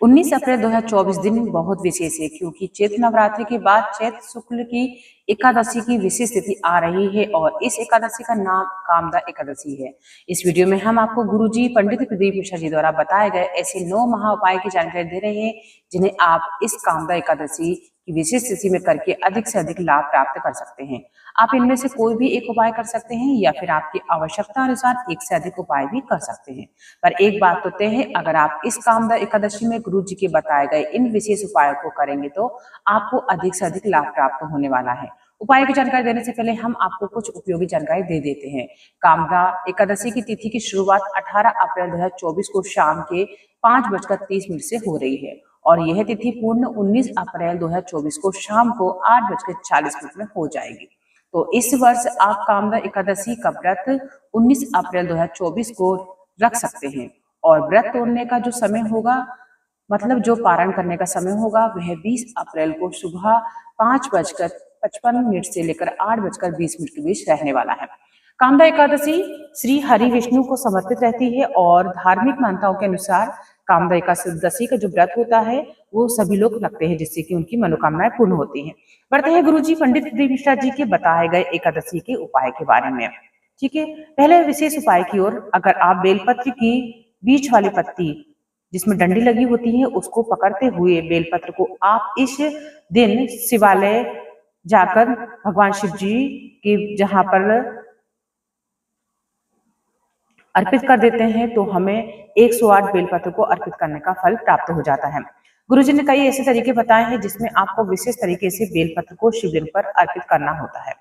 19 अप्रैल 2024 दिन बहुत विशेष है क्योंकि चैत्र नवरात्रि के बाद चैत्र शुक्ल की एकादशी की विशेष तिथि आ रही है और इस एकादशी का नाम कामदा एकादशी है। इस वीडियो में हम आपको गुरुजी पंडित प्रदीप मिश्रा जी द्वारा बताए गए ऐसे 9 महा उपाय की जानकारी दे रहे हैं जिन्हें आप इस कामदा एकादशी की विशेष तिथि में करके अधिक से अधिक लाभ प्राप्त कर सकते हैं। आप इनमें से कोई भी एक उपाय कर सकते हैं या फिर आपकी आवश्यकता अनुसार एक से अधिक उपाय भी कर सकते हैं। पर एक बात तो तय है, अगर आप इस कामदा एकादशी में गुरु जी के बताए गए इन विशेष उपायों को करेंगे तो आपको अधिक से अधिक लाभ प्राप्त होने वाला है। उपाय की जानकारी देने से पहले हम आपको कुछ उपयोगी जानकारी दे देते हैं। कामदा एकादशी की तिथि की शुरुआत 18 अप्रैल 2024 को शाम के 5:30 से हो रही है और यह तिथि पूर्ण 19 अप्रैल 2024 को शाम को 8:40 में हो जाएगी। तो इस वर्ष आप कामदा एकादशी का व्रत 19 अप्रैल 2024 को रख सकते हैं और व्रत तोड़ने का जो समय होगा, मतलब जो पारण करने का समय होगा, वह 20 अप्रैल को सुबह 5:55 से लेकर 8:20 के बीच रहने वाला है। कामदा एकादशी श्री हरि विष्णु को समर्पित रहती है और धार्मिक मान्यताओं के अनुसार कामदा एकादशी का जो व्रत होता है वो सभी लोग रखते हैं जिससे कि उनकी मनोकामनाएं पूर्ण होती हैं। बढ़ते हैं गुरुजी पंडित प्रदीप मिश्रा जी के बताए गए एकादशी के उपाय के बारे में। ठीक है, पहले विशेष उपाय की ओर। अगर आप बेलपत्र की बीच वाली पत्ती जिसमें डंडी लगी होती है उसको पकड़ते हुए बेलपत्र को आप इस दिन शिवालय जाकर भगवान शिव जी के जहां पर अर्पित कर देते हैं तो हमें 108 बेलपत्र को अर्पित करने का फल प्राप्त हो जाता है। गुरुजी ने कई ऐसे तरीके बताए हैं जिसमें आपको विशेष तरीके से बेलपत्र को शिवलिंग पर अर्पित करना होता है।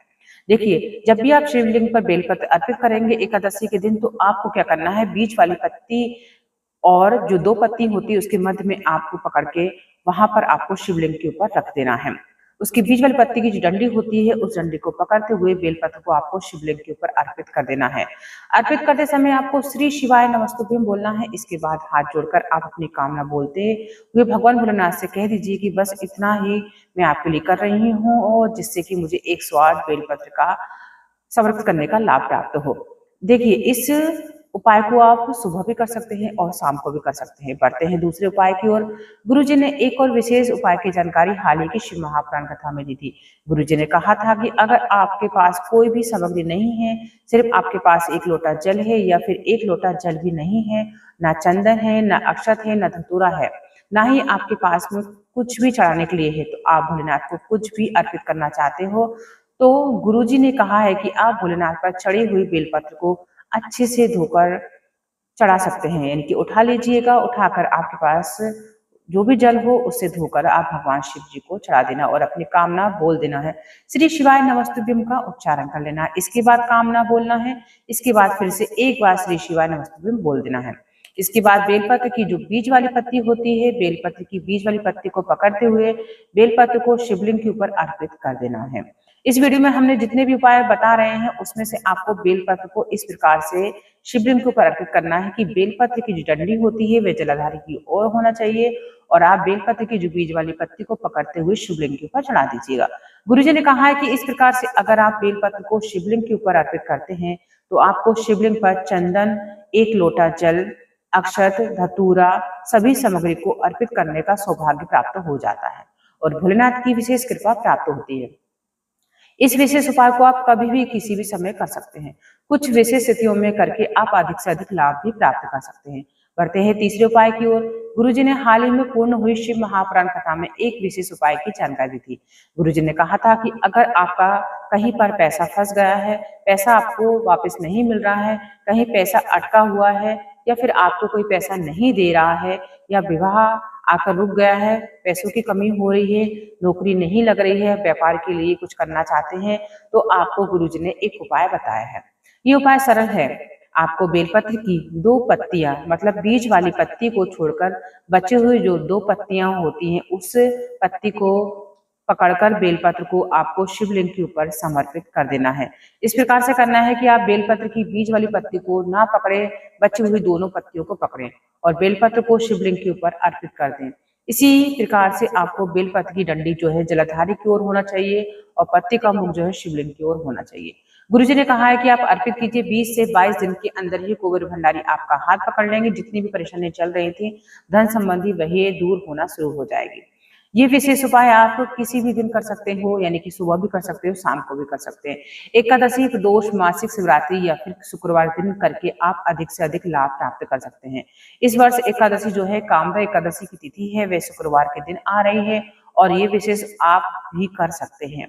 देखिए, जब भी आप शिवलिंग पर बेलपत्र अर्पित करेंगे एकादशी के दिन, तो आपको क्या करना है, बीच वाली पत्ती और जो 2 पत्ती होती है उसके मध्य में आपको पकड़ के वहां पर आपको शिवलिंग के ऊपर रख देना है। उसकी बीच वाली पत्ती की जो डंडी होती है उस डंडी को पकड़ते हुए बेलपत्र को आपको शिवलिंग के ऊपर अर्पित कर देना है। अर्पित करते समय आपको श्री शिवाय नमस्तुभ्यम बोलना है। इसके बाद हाथ जोड़कर आप अपनी कामना बोलते हुए भगवान भोलेनाथ से कह दीजिए कि बस इतना ही मैं आपके लिए कर रही हूँ और जिससे कि मुझे 108 बेलपत्र का समर्पित करने का लाभ प्राप्त हो। देखिए, इस उपाय को आप सुबह भी कर सकते हैं और शाम को भी कर सकते हैं। बढ़ते हैं दूसरे उपाय की ओर। गुरुजी ने एक और विशेष उपाय की जानकारी हाल ही की शिव महापुराण कथा में दी थी। गुरुजी ने कहा था कि अगर आपके पास कोई भी सामग्री नहीं है, सिर्फ आपके पास एक लोटा जल है या फिर एक लोटा जल भी नहीं है, ना चंदन है, ना अक्षत है, ना धतूरा है, ना ही आपके पास में कुछ भी चढ़ाने के लिए है, तो आप भोलेनाथ को कुछ भी अर्पित करना चाहते हो, तो गुरुजी ने कहा है कि आप भोलेनाथ पर चढ़ी हुई बेलपत्र को अच्छे से धोकर चढ़ा सकते हैं। यानी कि उठा लीजिएगा, उठाकर आपके पास जो भी जल हो उससे धोकर आप भगवान शिव जी को चढ़ा देना और अपनी कामना बोल देना है। श्री शिवाय नमस्तुभ्यम का उच्चारण कर लेना है। इसके बाद कामना बोलना है। इसके बाद फिर से एक बार श्री शिवाय नमस्तुभ्यम बोल देना है। इसके बाद बेलपत्र की जो बीज वाली पत्ती होती है, बेलपत्र की बीज वाली पत्ती को पकड़ते हुए बेलपत्र को शिवलिंग के ऊपर अर्पित कर देना है। इस वीडियो में हमने जितने भी उपाय बता रहे हैं उसमें से आपको बेलपत्र को इस प्रकार से शिवलिंग के ऊपर अर्पित करना है कि बेलपत्र की जो डंडी होती है वह जलाधारी की ओर होना चाहिए और आप बेलपत्र की जो बीज वाली पत्ती को पकड़ते हुए शिवलिंग के ऊपर चढ़ा दीजिएगा। गुरुजी ने कहा है कि इस प्रकार से अगर आप बेलपत्र को शिवलिंग के ऊपर अर्पित करते हैं तो आपको शिवलिंग पर चंदन, 1 लोटा जल, अक्षत, धतूरा सभी सामग्री को अर्पित करने का सौभाग्य प्राप्त हो जाता है और भोलेनाथ की विशेष कृपा प्राप्त होती है। इस विशेष उपाय को आप कभी भी किसी भी समय कर सकते हैं। कुछ विशेष स्थितियों में करके आप अधिक से अधिक लाभ भी प्राप्त कर सकते हैं। बढ़ते हैं तीसरे उपाय की ओर। गुरुजी ने हाल ही में पूर्ण हुई शिव महापुराण कथा में एक विशेष उपाय की जानकारी दी थी। गुरुजी ने कहा था कि अगर आपका कहीं पर पैसा फंस गया है, पैसा आपको वापस नहीं मिल रहा है, कहीं पैसा अटका हुआ है या फिर आपको कोई पैसा नहीं दे रहा है या विवाह आकर रुक गया है, पैसों की कमी हो रही है, नौकरी नहीं लग रही है, व्यापार के लिए कुछ करना चाहते हैं, तो आपको गुरुजी ने एक उपाय बताया है। ये उपाय सरल है। आपको बेलपत्र की 2 पत्तियां, मतलब बीज वाली पत्ती को छोड़कर बचे हुए जो 2 पत्तियां होती हैं उस पत्ती को पकड़कर बेलपत्र को आपको शिवलिंग के ऊपर समर्पित कर देना है। इस प्रकार से करना है कि आप बेलपत्र की बीज वाली पत्ती को ना पकड़े, बची हुई दोनों पत्तियों को पकड़ें और बेलपत्र को शिवलिंग के ऊपर अर्पित कर दें। इसी प्रकार से आपको बेलपत्र की डंडी जो है जलाधारी की ओर होना चाहिए और पत्ती का मुख जो है शिवलिंग की ओर होना चाहिए। गुरुजी ने कहा है कि आप अर्पित कीजिए, 20 से 22 दिन के अंदर ही कुबेर भंडारी आपका हाथ पकड़ लेंगे। जितनी भी परेशानी चल रही थी धन संबंधी वही दूर होना शुरू हो जाएगी। ये विशेष उपाय आप किसी भी दिन कर सकते हो, यानी कि सुबह भी कर सकते हो, शाम को भी कर सकते हैं। एकादशी, प्रदोष, मासिक शिवरात्रि या फिर शुक्रवार दिन करके आप अधिक से अधिक लाभ प्राप्त कर सकते हैं। इस वर्ष एकादशी जो है, कामदा एकादशी की तिथि है, वह शुक्रवार के दिन आ रही है और ये विशेष आप भी कर सकते हैं।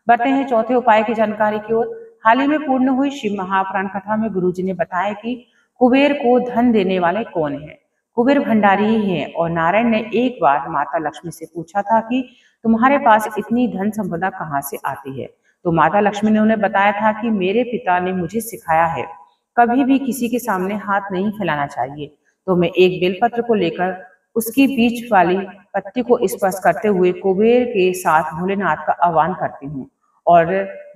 बढ़ते हैं चौथे उपाय की जानकारी की ओर। हाल ही में पूर्ण हुई शिव महापुराण कथा में गुरुजी ने बताया कि कुबेर को धन देने वाले कौन है। कुबेर भंडारी ही है और नारायण ने एक बार माता लक्ष्मी से पूछा था कि तुम्हारे पास इतनी धन संपदा कहाँ से आती है। तो माता लक्ष्मी ने उन्हें बताया था कि मेरे पिता ने मुझे सिखाया है कभी भी किसी के सामने हाथ नहीं फैलाना चाहिए। तो मैं एक बेलपत्र को लेकर उसकी बीच वाली पत्ती को स्पर्श करते हुए कुबेर के साथ भोलेनाथ का आह्वान करती हूँ और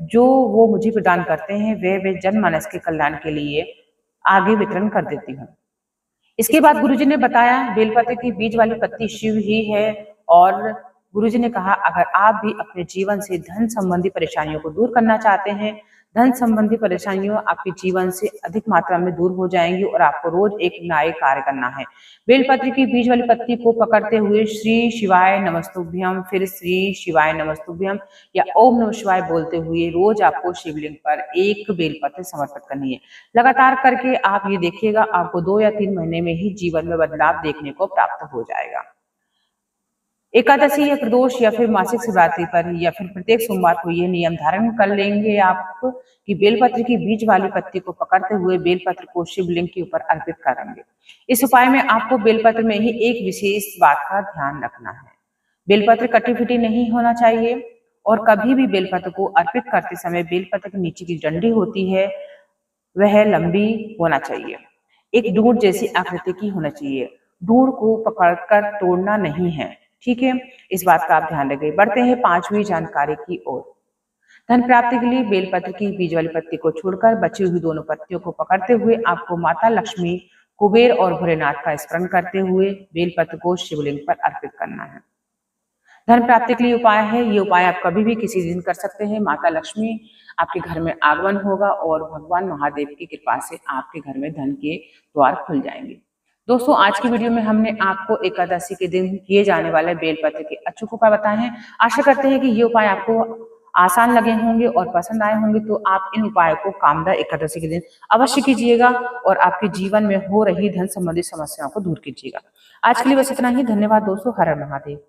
जो वो मुझे प्रदान करते हैं वे जनमानस के कल्याण के लिए आगे वितरण कर देती हूँ। इसके बाद गुरुजी ने बताया बेलपत्र की बीज वाली पत्ती शिव ही है और गुरुजी ने कहा अगर आप भी अपने जीवन से धन संबंधी परेशानियों को दूर करना चाहते हैं, धन संबंधी परेशानियों आपके जीवन से अधिक मात्रा में दूर हो जाएंगी और आपको रोज एक न्याय कार्य करना है। बेलपत्र की बीज वाली पत्ती को पकड़ते हुए श्री शिवाय नमस्तुभ्यम, फिर श्री शिवाय नमस्तुभ्यम या ओम नमः शिवाय बोलते हुए रोज आपको शिवलिंग पर एक बेलपत्र समर्पित करनी है। लगातार करके आप ये देखिएगा आपको 2 या 3 महीने में ही जीवन में बदलाव देखने को प्राप्त हो जाएगा। एकादशी या प्रदोष या फिर मासिक शिवरात्रि पर या फिर प्रत्येक सोमवार को ये नियम धारण कर लेंगे आप कि बेलपत्र की बीज वाली पत्ती को पकड़ते हुए बेलपत्र को शिवलिंग के ऊपर अर्पित करेंगे। इस उपाय में आपको बेलपत्र में ही एक विशेष बात का ध्यान रखना है। बेलपत्र कटी फिटी नहीं होना चाहिए और कभी भी बेलपत्र को अर्पित करते समय बेलपत्र के नीचे की डंडी होती है वह लंबी होना चाहिए, एक डूर जैसी आकृति की होना चाहिए। डूर को पकड़कर तोड़ना नहीं है, ठीक है, इस बात का आप ध्यान रखिए। बढ़ते हैं 5वीं जानकारी की ओर। धन प्राप्ति के लिए बेलपत्र की बीज वाली पत्ती को छोड़कर बची हुई दोनों पत्तियों को पकड़ते हुए आपको माता लक्ष्मी, कुबेर और भोलेनाथ का स्मरण करते हुए बेलपत्र को शिवलिंग पर अर्पित करना है। धन प्राप्ति के लिए उपाय है, ये उपाय आप कभी भी किसी दिन कर सकते हैं। माता लक्ष्मी आपके घर में आगमन होगा और भगवान महादेव की कृपा से आपके घर में धन के द्वार खुल जाएंगे। दोस्तों आज की वीडियो में हमने आपको एकादशी के दिन किए जाने वाले बेलपत्र के अचूक उपाय बताए हैं। आशा करते हैं कि ये उपाय आपको आसान लगे होंगे और पसंद आए होंगे, तो आप इन उपायों को कामदा एकादशी के दिन अवश्य कीजिएगा और आपके जीवन में हो रही धन संबंधी समस्याओं को दूर कीजिएगा। आज के लिए बस इतना ही। धन्यवाद दोस्तों। हर हर महादेव।